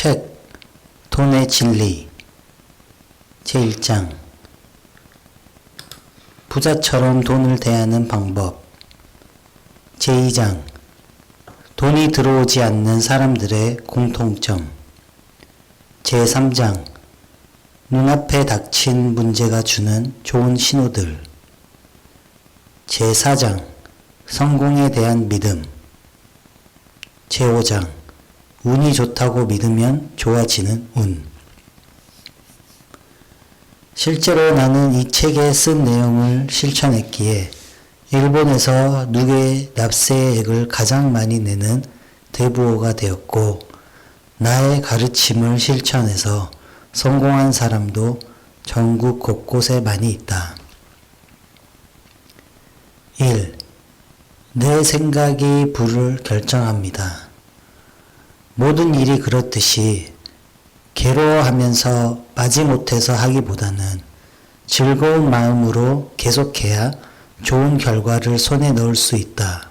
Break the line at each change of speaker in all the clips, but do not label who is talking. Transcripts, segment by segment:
책 돈의 진리 제1장 부자처럼 돈을 대하는 방법 제2장 돈이 들어오지 않는 사람들의 공통점 제3장 눈앞에 닥친 문제가 주는 좋은 신호들 제4장 성공에 대한 믿음 제5장 운이 좋다고 믿으면 좋아지는 운. 실제로 나는 이 책에 쓴 내용을 실천했기에 일본에서 누계 납세액을 가장 많이 내는 대부호가 되었고 나의 가르침을 실천해서 성공한 사람도 전국 곳곳에 많이 있다. 1. 내 생각이 부를 결정합니다. 모든 일이 그렇듯이 괴로워하면서 마지못해서 하기보다는 즐거운 마음으로 계속해야 좋은 결과를 손에 넣을 수 있다.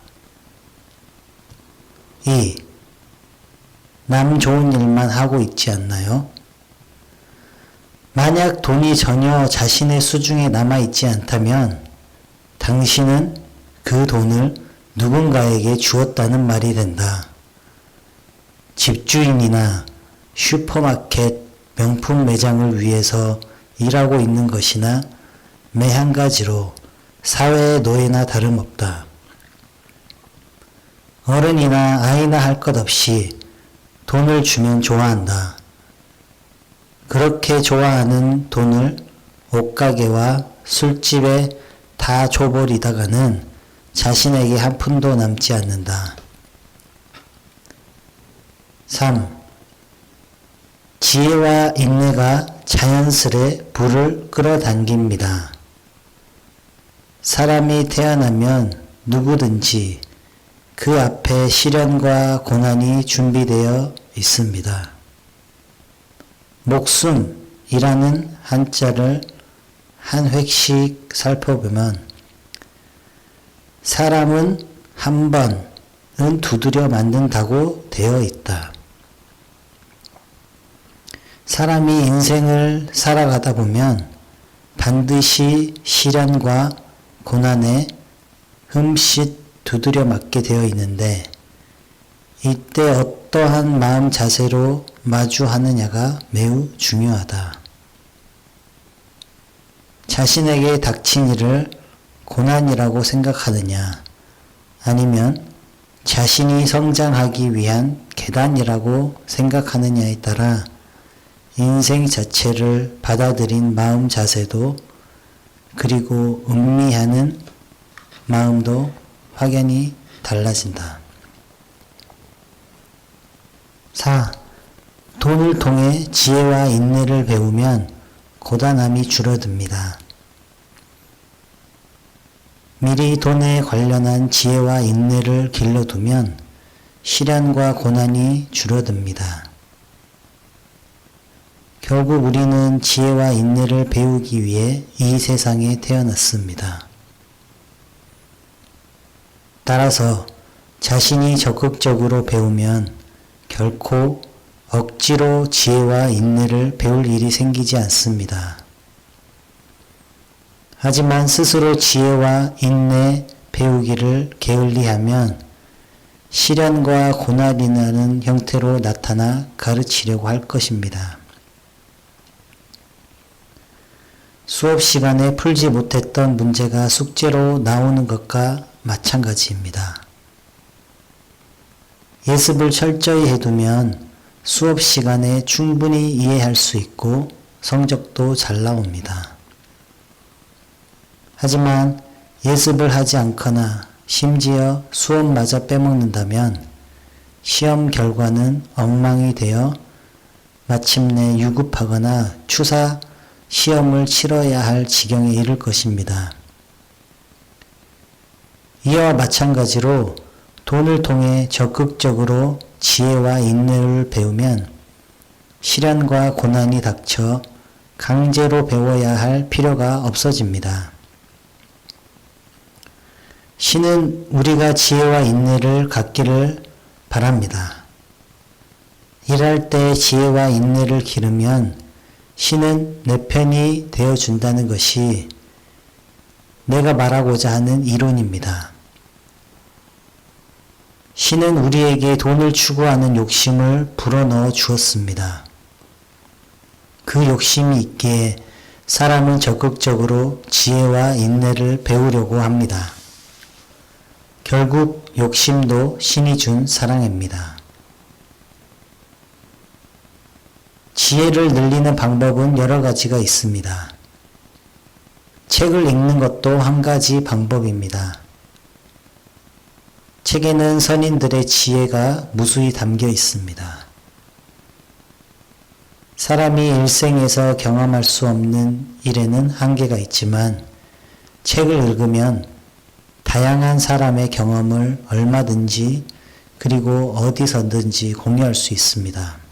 2. 남 좋은 일만 하고 있지 않나요? 만약 돈이 전혀 자신의 수중에 남아있지 않다면 당신은 그 돈을 누군가에게 주었다는 말이 된다. 집주인이나 슈퍼마켓 명품 매장을 위해서 일하고 있는 것이나 매 한 가지로 사회의 노예나 다름없다. 어른이나 아이나 할 것 없이 돈을 주면 좋아한다. 그렇게 좋아하는 돈을 옷가게와 술집에 다 줘버리다가는 자신에게 한 푼도 남지 않는다. 3. 지혜와 인내가 자연스레 불을 끌어당깁니다. 사람이 태어나면 누구든지 그 앞에 시련과 고난이 준비되어 있습니다. 목숨이라는 한자를 한 획씩 살펴보면 사람은 한 번은 두드려 맞는다고 되어 있다. 사람이 인생을 살아가다 보면 반드시 시련과 고난에 흠칫 두드려 맞게 되어 있는데 이때 어떠한 마음 자세로 마주하느냐가 매우 중요하다. 자신에게 닥친 일을 고난이라고 생각하느냐 아니면 자신이 성장하기 위한 계단이라고 생각하느냐에 따라 인생 자체를 받아들인 마음 자세도 그리고 음미하는 마음도 확연히 달라진다. 4. 돈을 통해 지혜와 인내를 배우면 고단함이 줄어듭니다. 미리 돈에 관련한 지혜와 인내를 길러두면 시련과 고난이 줄어듭니다. 결국 우리는 지혜와 인내를 배우기 위해 이 세상에 태어났습니다. 따라서 자신이 적극적으로 배우면 결코 억지로 지혜와 인내를 배울 일이 생기지 않습니다. 하지만 스스로 지혜와 인내 배우기를 게을리하면 시련과 고난이라는 형태로 나타나 가르치려고 할 것입니다. 수업 시간에 풀지 못했던 문제가 숙제로 나오는 것과 마찬가지입니다. 예습을 철저히 해두면 수업 시간에 충분히 이해할 수 있고 성적도 잘 나옵니다. 하지만 예습을 하지 않거나 심지어 수업마저 빼먹는다면 시험 결과는 엉망이 되어 마침내 유급하거나 추사 시험을 치러야 할 지경에 이를 것입니다. 이와 마찬가지로 돈을 통해 적극적으로 지혜와 인내를 배우면 시련과 고난이 닥쳐 강제로 배워야 할 필요가 없어집니다. 신은 우리가 지혜와 인내를 갖기를 바랍니다. 일할 때 지혜와 인내를 기르면 신은 내 편이 되어준다는 것이 내가 말하고자 하는 이론입니다. 신은 우리에게 돈을 추구하는 욕심을 불어넣어 주었습니다. 그 욕심이 있기에 사람은 적극적으로 지혜와 인내를 배우려고 합니다. 결국 욕심도 신이 준 사랑입니다. 지혜를 늘리는 방법은 여러 가지가 있습니다. 책을 읽는 것도 한 가지 방법입니다. 책에는 선인들의 지혜가 무수히 담겨 있습니다. 사람이 일생에서 경험할 수 없는 일에는 한계가 있지만 책을 읽으면 다양한 사람의 경험을 얼마든지 그리고 어디서든지 공유할 수 있습니다.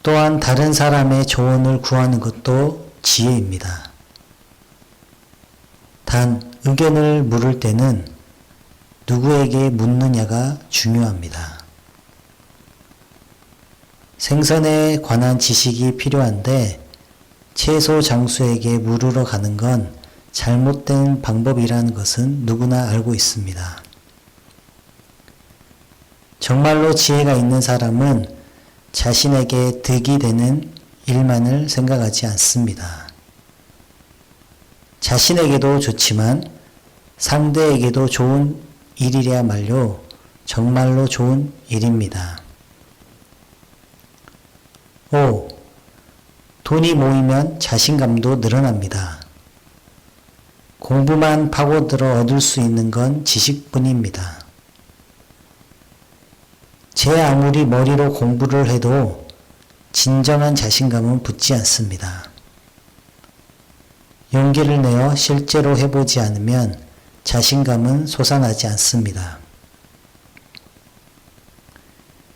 또한 다른 사람의 조언을 구하는 것도 지혜입니다. 단, 의견을 물을 때는 누구에게 묻느냐가 중요합니다. 생선에 관한 지식이 필요한데 채소 장수에게 물으러 가는 건 잘못된 방법이라는 것은 누구나 알고 있습니다. 정말로 지혜가 있는 사람은 자신에게 득이 되는 일만을 생각하지 않습니다. 자신에게도 좋지만 상대에게도 좋은 일이야말로 정말로 좋은 일입니다. 5. 돈이 모이면 자신감도 늘어납니다. 공부만 파고들어 얻을 수 있는 건 지식뿐입니다. 제 아무리 머리로 공부를 해도 진정한 자신감은 붙지 않습니다. 용기를 내어 실제로 해보지 않으면 자신감은 솟아나지 않습니다.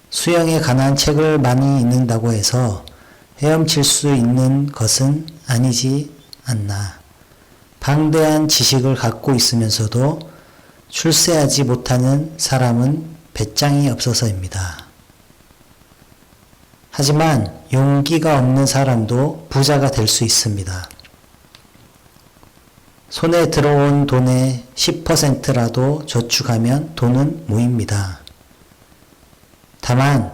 수영에 관한 책을 많이 읽는다고 해서 헤엄칠 수 있는 것은 아니지 않나. 방대한 지식을 갖고 있으면서도 출세하지 못하는 사람은 배짱이 없어서입니다. 하지만 용기가 없는 사람도 부자가 될 수 있습니다. 손에 들어온 돈의 10%라도 저축하면 돈은 모입니다. 다만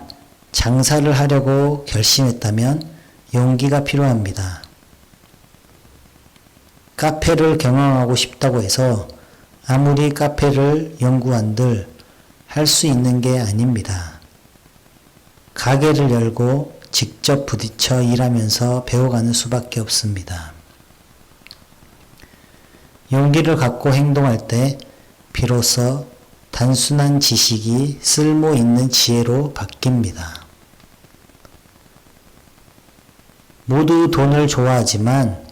장사를 하려고 결심했다면 용기가 필요합니다. 카페를 경영하고 싶다고 해서 아무리 카페를 연구한들 할 수 있는 게 아닙니다. 가게를 열고 직접 부딪혀 일하면서 배워가는 수밖에 없습니다. 용기를 갖고 행동할 때 비로소 단순한 지식이 쓸모 있는 지혜로 바뀝니다. 모두 돈을 좋아하지만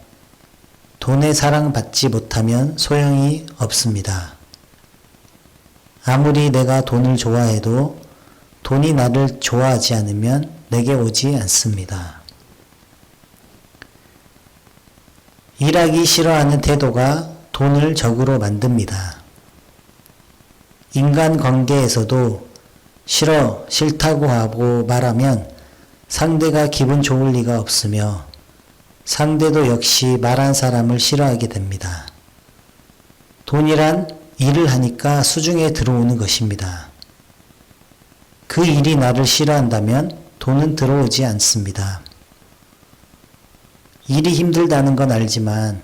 돈에 사랑받지 못하면 소용이 없습니다. 아무리 내가 돈을 좋아해도 돈이 나를 좋아하지 않으면 내게 오지 않습니다. 일하기 싫어하는 태도가 돈을 적으로 만듭니다. 인간관계에서도 싫어, 싫다고 하고 말하면 상대가 기분 좋을 리가 없으며 상대도 역시 말한 사람을 싫어하게 됩니다. 돈이란 일을 하니까 수중에 들어오는 것입니다. 그 일이 나를 싫어한다면 돈은 들어오지 않습니다. 일이 힘들다는 건 알지만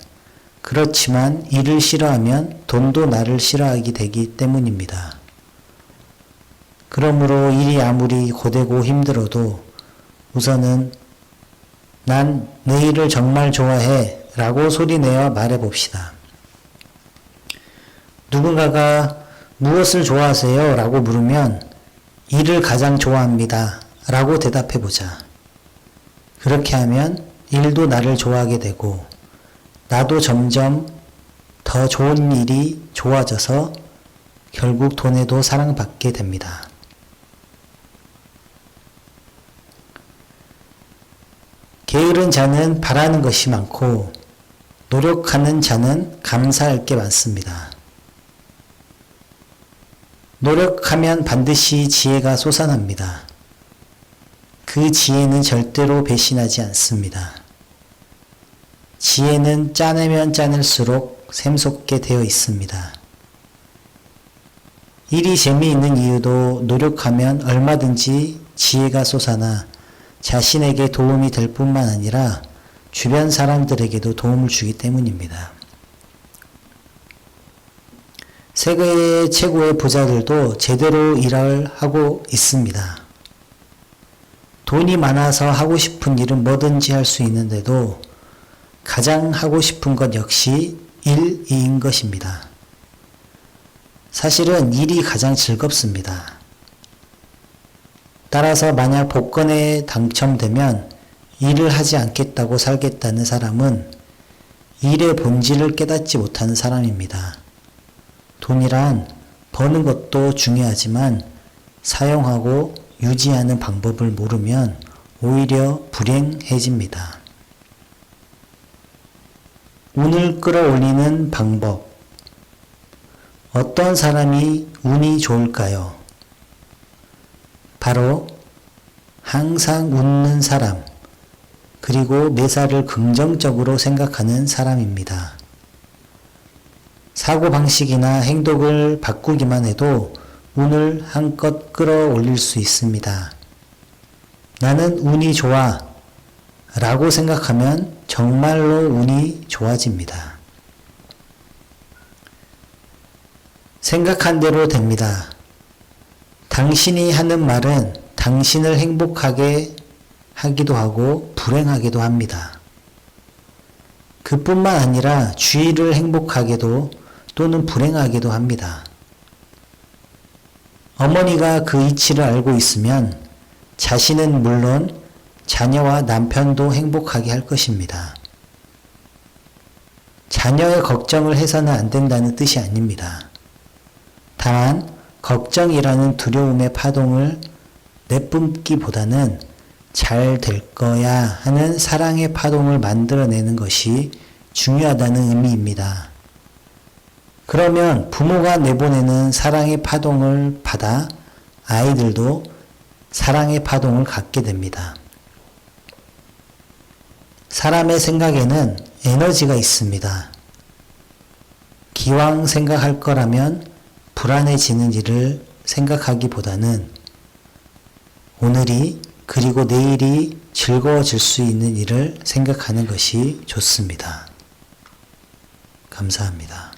그렇지만 일을 싫어하면 돈도 나를 싫어하게 되기 때문입니다. 그러므로 일이 아무리 고되고 힘들어도 우선은 난 내 일을 정말 좋아해 라고 소리내어 말해봅시다. 누군가가 무엇을 좋아하세요? 라고 물으면 일을 가장 좋아합니다. 라고 대답해보자. 그렇게 하면 일도 나를 좋아하게 되고 나도 점점 더 좋은 일이 좋아져서 결국 돈에도 사랑받게 됩니다. 게으른 자는 바라는 것이 많고 노력하는 자는 감사할 게 많습니다. 노력하면 반드시 지혜가 솟아납니다. 그 지혜는 절대로 배신하지 않습니다. 지혜는 짜내면 짜낼수록 샘솟게 되어 있습니다. 일이 재미있는 이유도 노력하면 얼마든지 지혜가 솟아나 자신에게 도움이 될 뿐만 아니라 주변 사람들에게도 도움을 주기 때문입니다. 세계 최고의 부자들도 제대로 일을 하고 있습니다. 돈이 많아서 하고 싶은 일은 뭐든지 할 수 있는데도 가장 하고 싶은 것 역시 일인 것입니다. 사실은 일이 가장 즐겁습니다. 따라서 만약 복권에 당첨되면 일을 하지 않겠다고 살겠다는 사람은 일의 본질을 깨닫지 못하는 사람입니다. 돈이란 버는 것도 중요하지만 사용하고 유지하는 방법을 모르면 오히려 불행해집니다. 운을 끌어올리는 방법. 어떤 사람이 운이 좋을까요? 바로 항상 웃는 사람, 그리고 매사를 긍정적으로 생각하는 사람입니다. 사고방식이나 행동을 바꾸기만 해도 운을 한껏 끌어올릴 수 있습니다. 나는 운이 좋아 라고 생각하면 정말로 운이 좋아집니다. 생각한 대로 됩니다. 당신이 하는 말은 당신을 행복하게 하기도 하고 불행하기도 합니다. 그뿐만 아니라 주위를 행복하게도 또는 불행하게도 합니다. 어머니가 그 이치를 알고 있으면 자신은 물론 자녀와 남편도 행복하게 할 것입니다. 자녀의 걱정을 해서는 안 된다는 뜻이 아닙니다. 다만 걱정이라는 두려움의 파동을 내뿜기보다는 잘 될 거야 하는 사랑의 파동을 만들어내는 것이 중요하다는 의미입니다. 그러면 부모가 내보내는 사랑의 파동을 받아 아이들도 사랑의 파동을 갖게 됩니다. 사람의 생각에는 에너지가 있습니다. 기왕 생각할 거라면 불안해지는 일을 생각하기보다는 오늘이 그리고 내일이 즐거워질 수 있는 일을 생각하는 것이 좋습니다. 감사합니다.